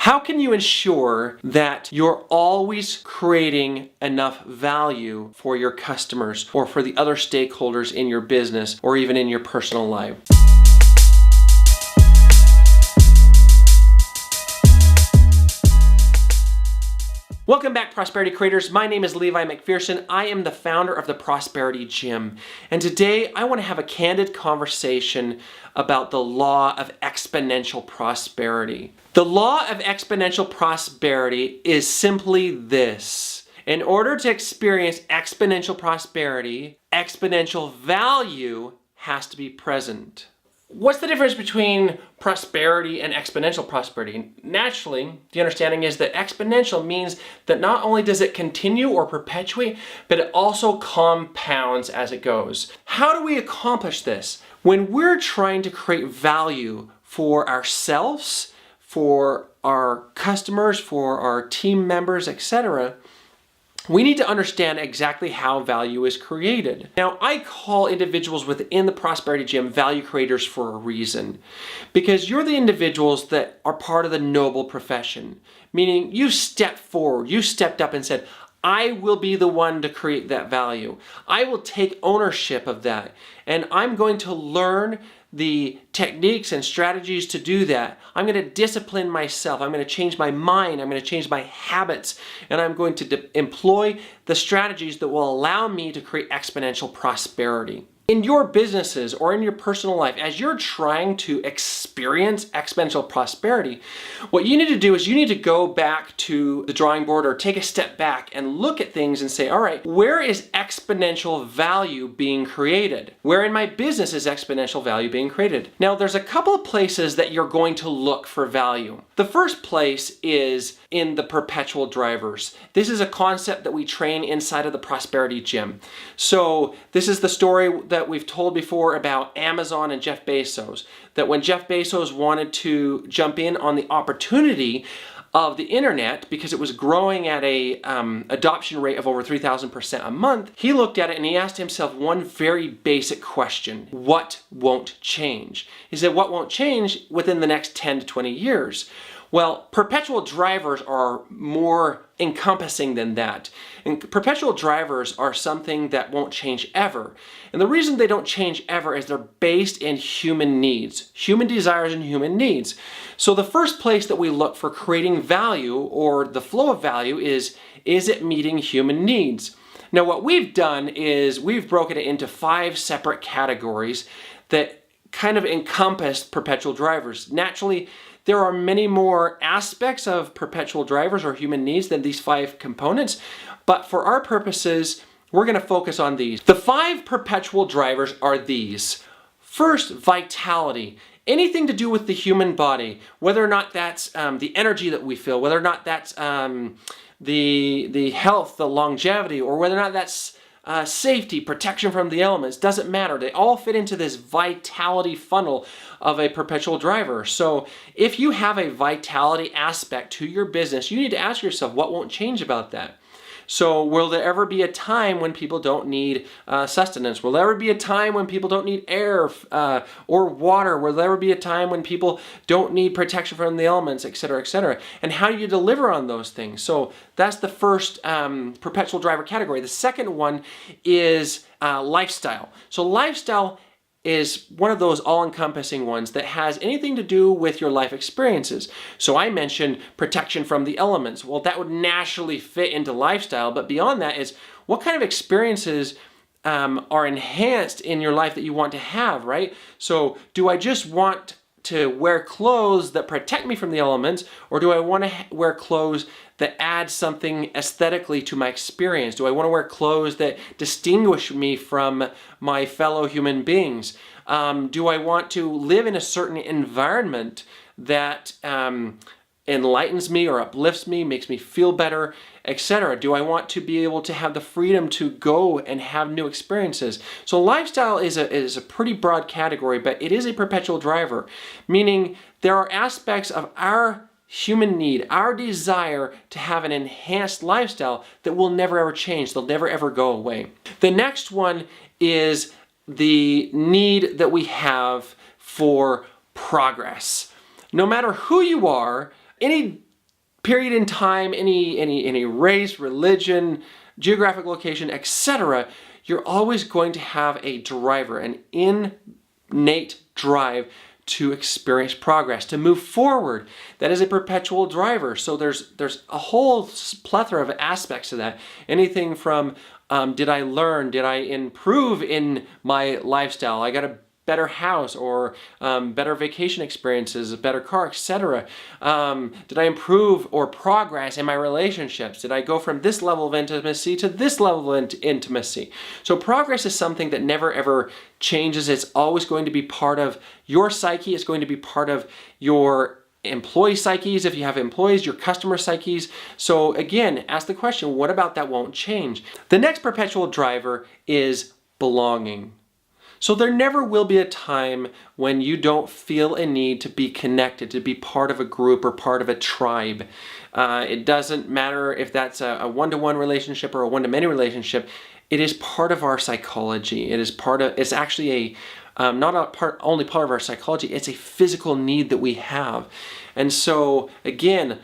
How can you ensure that you're always creating enough value for your customers or for the other stakeholders in your business or even in your personal life? Welcome back, Prosperity Creators. My name is Levi McPherson. I am the founder of the Prosperity Gym. And today I want to have a candid conversation about the law of exponential prosperity. The law of exponential prosperity is simply this. In order to experience exponential prosperity, exponential value has to be present. What's the difference between prosperity and exponential prosperity? Naturally, the understanding is that exponential means that not only does it continue or perpetuate, but it also compounds as it goes. How do we accomplish this? When we're trying to create value for ourselves, for our customers, for our team members, etc., we need to understand exactly how value is created. Now, I call individuals within the Prosperity Gym value creators for a reason. Because you're the individuals that are part of the noble profession. Meaning you stepped forward, you stepped up and said, I will be the one to create that value. I will take ownership of that. And I'm going to learn the techniques and strategies to do that. I'm going to discipline myself. I'm going to change my mind. I'm going to change my habits. And I'm going to employ the strategies that will allow me to create exponential prosperity. In your businesses or in your personal life, as you're trying to experience exponential prosperity, what you need to do is you need to go back to the drawing board or take a step back and look at things and say, all right, where is exponential value being created? Where in my business is exponential value being created? Now, there's a couple of places that you're going to look for value. The first place is in the perpetual drivers. This is a concept that we train inside of the Prosperity Gym. So this is the story that we've told before about Amazon and Jeff Bezos, that when Jeff Bezos wanted to jump in on the opportunity of the internet because it was growing at a adoption rate of over 3,000% a month, he looked at it and he asked himself one very basic question: what won't change? He said, what won't change within the next 10 to 20 years? Well, perpetual drivers are more encompassing than that. And perpetual drivers are something that won't change ever. And the reason they don't change ever is they're based in human needs, human desires and human needs. So the first place that we look for creating value or the flow of value is it meeting human needs? Now, what we've done is we've broken it into 5 separate categories that kind of encompass perpetual drivers. Naturally, there are many more aspects of perpetual drivers or human needs than these 5 components, but for our purposes, we're going to focus on these. The 5 perpetual drivers are these. First, vitality. Anything to do with the human body, whether or not that's the energy that we feel, whether or not that's the health, the longevity, or whether or not that's safety, protection from the elements, doesn't matter. They all fit into this vitality funnel of a perpetual driver. So if you have a vitality aspect to your business, you need to ask yourself, what won't change about that? So will there ever be a time when people don't need sustenance? Will there ever be a time when people don't need air or water? Will there ever be a time when people don't need protection from the elements, et cetera, et cetera? And how do you deliver on those things? So that's the first perpetual driver category. The second one is lifestyle. So lifestyle is one of those all-encompassing ones that has anything to do with your life experiences. So I mentioned protection from the elements. Well, that would naturally fit into lifestyle, but beyond that is what kind of experiences are enhanced in your life that you want to have, right? So do I just want to wear clothes that protect me from the elements, or do I want to wear clothes that add something aesthetically to my experience? Do I want to wear clothes that distinguish me from my fellow human beings? Do I want to live in a certain environment that enlightens me or uplifts me, makes me feel better, etc.? Do I want to be able to have the freedom to go and have new experiences? So lifestyle is a pretty broad category, but it is a perpetual driver, meaning there are aspects of our human need, our desire to have an enhanced lifestyle that will never ever change. They'll never ever go away. The next one is the need that we have for progress. No matter who you are, any period in time, any race, religion, geographic location, etc., you're always going to have a driver, an innate drive to experience progress, to move forward. That is a perpetual driver. So there's a whole plethora of aspects to that. Anything from did I learn? Did I improve in my lifestyle? I got a better house, or better vacation experiences, a better car, etc. Did I improve or progress in my relationships? Did I go from this level of intimacy to this level of intimacy? So progress is something that never ever changes. It's always going to be part of your psyche. It's going to be part of your employee psyches, if you have employees, your customer psyches. So again, ask the question, what about that won't change? The next perpetual driver is belonging. So there never will be a time when you don't feel a need to be connected, to be part of a group or part of a tribe. It doesn't matter if that's a one-to-one relationship or a one-to-many relationship. It is part of our psychology. It's actually only part of our psychology, it's a physical need that we have. And so again,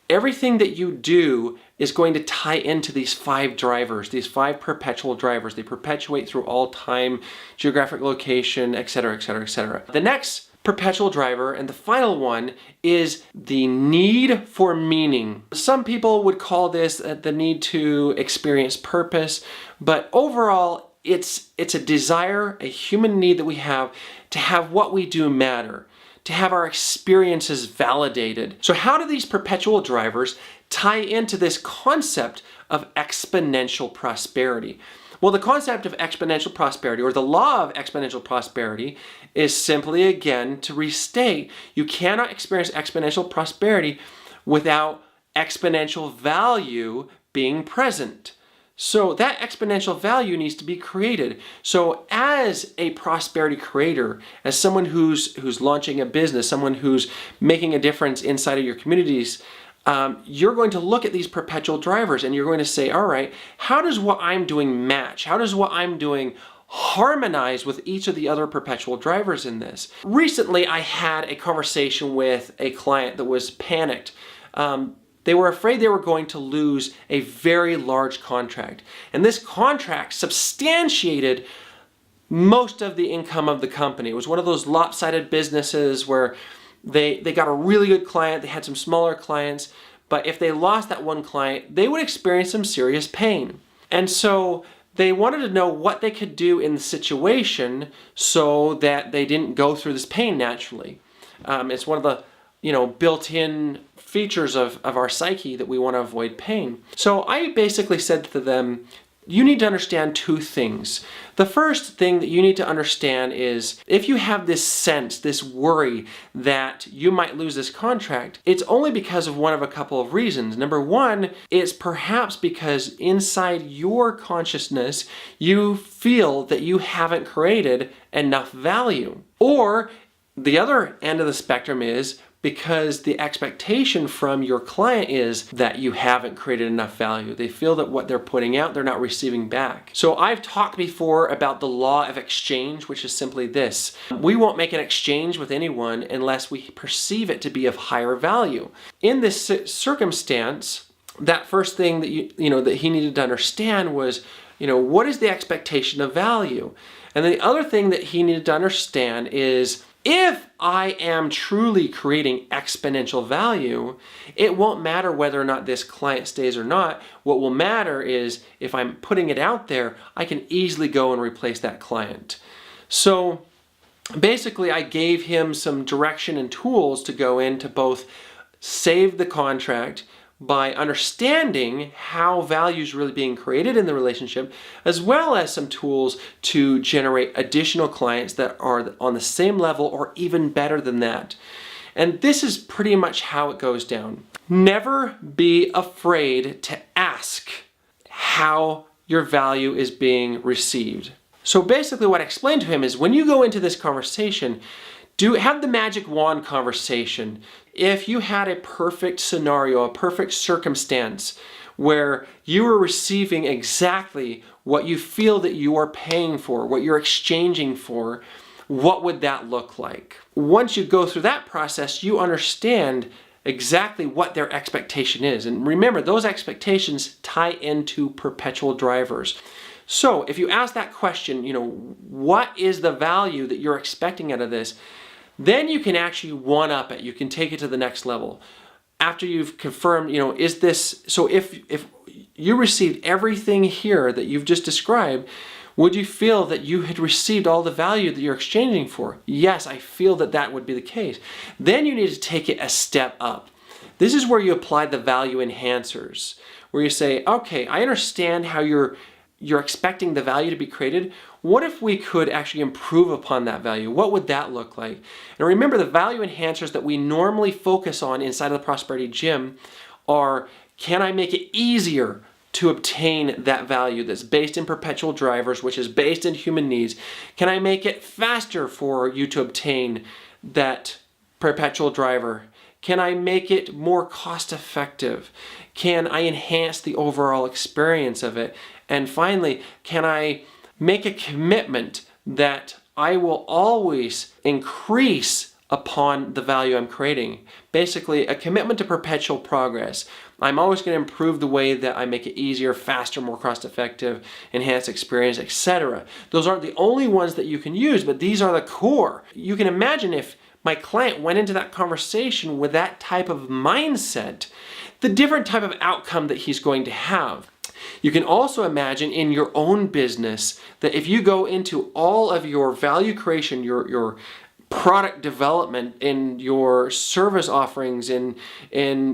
everything that you do is going to tie into these 5 drivers, these 5 perpetual drivers. They perpetuate through all time, geographic location, etc., etc., etc. The next perpetual driver, and the final one, is the need for meaning. Some people would call this the need to experience purpose, but overall, it's a desire, a human need that we have to have what we do matter, to have our experiences validated. So how do these perpetual drivers tie into this concept of exponential prosperity? Well, the concept of exponential prosperity, or the law of exponential prosperity, is simply, again, to restate, you cannot experience exponential prosperity without exponential value being present. So that exponential value needs to be created. So as a prosperity creator, as someone who's launching a business, someone who's making a difference inside of your communities, you're going to look at these perpetual drivers and you're going to say, all right, how does what I'm doing match? How does what I'm doing harmonize with each of the other perpetual drivers in this? Recently, I had a conversation with a client that was panicked. They were afraid they were going to lose a very large contract. And this contract substantiated most of the income of the company. It was one of those lopsided businesses where they got a really good client, they had some smaller clients, but if they lost that one client, they would experience some serious pain. And so they wanted to know what they could do in the situation so that they didn't go through this pain naturally. It's one of the built-in features of our psyche that we want to avoid pain. So I basically said to them, you need to understand 2 things. The first thing that you need to understand is if you have this sense, this worry that you might lose this contract, it's only because of one of a couple of reasons. Number 1, it's perhaps because inside your consciousness, you feel that you haven't created enough value. Or the other end of the spectrum is because the expectation from your client is that you haven't created enough value. They feel that what they're putting out, they're not receiving back. So I've talked before about the law of exchange, which is simply this. We won't make an exchange with anyone unless we perceive it to be of higher value. In this circumstance, that first thing that that he needed to understand was, what is the expectation of value? And then the other thing that he needed to understand is, if I am truly creating exponential value, it won't matter whether or not this client stays or not. What will matter is if I'm putting it out there, I can easily go and replace that client. So basically, I gave him some direction and tools to go in to both save the contract by understanding how value is really being created in the relationship, as well as some tools to generate additional clients that are on the same level or even better than that. And this is pretty much how it goes down. Never be afraid to ask how your value is being received. So basically what I explained to him is when you go into this conversation, have the magic wand conversation. If you had a perfect scenario, a perfect circumstance where you are receiving exactly what you feel that you are paying for, what you're exchanging for, what would that look like? Once you go through that process, you understand exactly what their expectation is. And remember, those expectations tie into perpetual drivers. So if you ask that question, what is the value that you're expecting out of this? Then you can actually one-up it. You can take it to the next level. After you've confirmed, is this, so if you received everything here that you've just described, would you feel that you had received all the value that you're exchanging for? Yes, I feel that that would be the case. Then you need to take it a step up. This is where you apply the value enhancers, where you say, okay, I understand how you're expecting the value to be created. What if we could actually improve upon that value? What would that look like? And remember, the value enhancers that we normally focus on inside of the Prosperity Gym are, can I make it easier to obtain that value that's based in perpetual drivers, which is based in human needs? Can I make it faster for you to obtain that perpetual driver? Can I make it more cost effective? Can I enhance the overall experience of it? And finally, can I make a commitment that I will always increase upon the value I'm creating? Basically, a commitment to perpetual progress. I'm always going to improve the way that I make it easier, faster, more cost-effective, enhance experience, etc. Those aren't the only ones that you can use, but these are the core. You can imagine if my client went into that conversation with that type of mindset, the different type of outcome that he's going to have. You can also imagine in your own business that if you go into all of your value creation, your product development, in your service offerings, in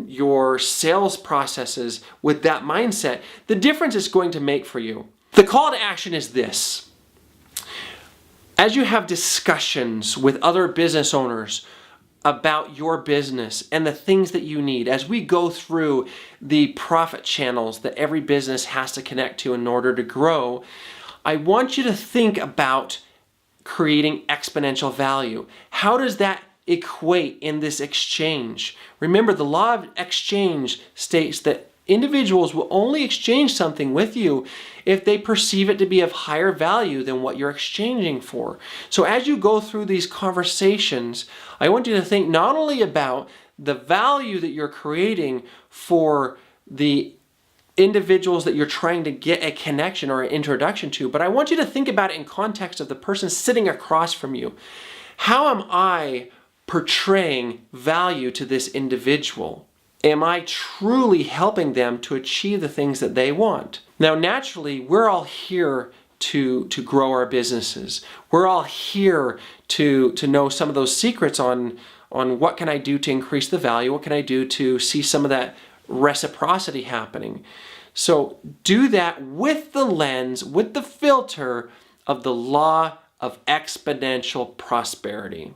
your sales processes with that mindset, the difference it's going to make for you. The call to action is this. As you have discussions with other business owners about your business and the things that you need, as we go through the profit channels that every business has to connect to in order to grow, I want you to think about creating exponential value. How does that equate in this exchange? Remember, the law of exchange states that individuals will only exchange something with you if they perceive it to be of higher value than what you're exchanging for. So as you go through these conversations, I want you to think not only about the value that you're creating for the individuals that you're trying to get a connection or an introduction to, but I want you to think about it in context of the person sitting across from you. How am I portraying value to this individual? Am I truly helping them to achieve the things that they want? Now, naturally, we're all here to grow our businesses. We're all here to know some of those secrets on what can I do to increase the value, what can I do to see some of that reciprocity happening. So do that with the lens, with the filter of the law of exponential prosperity.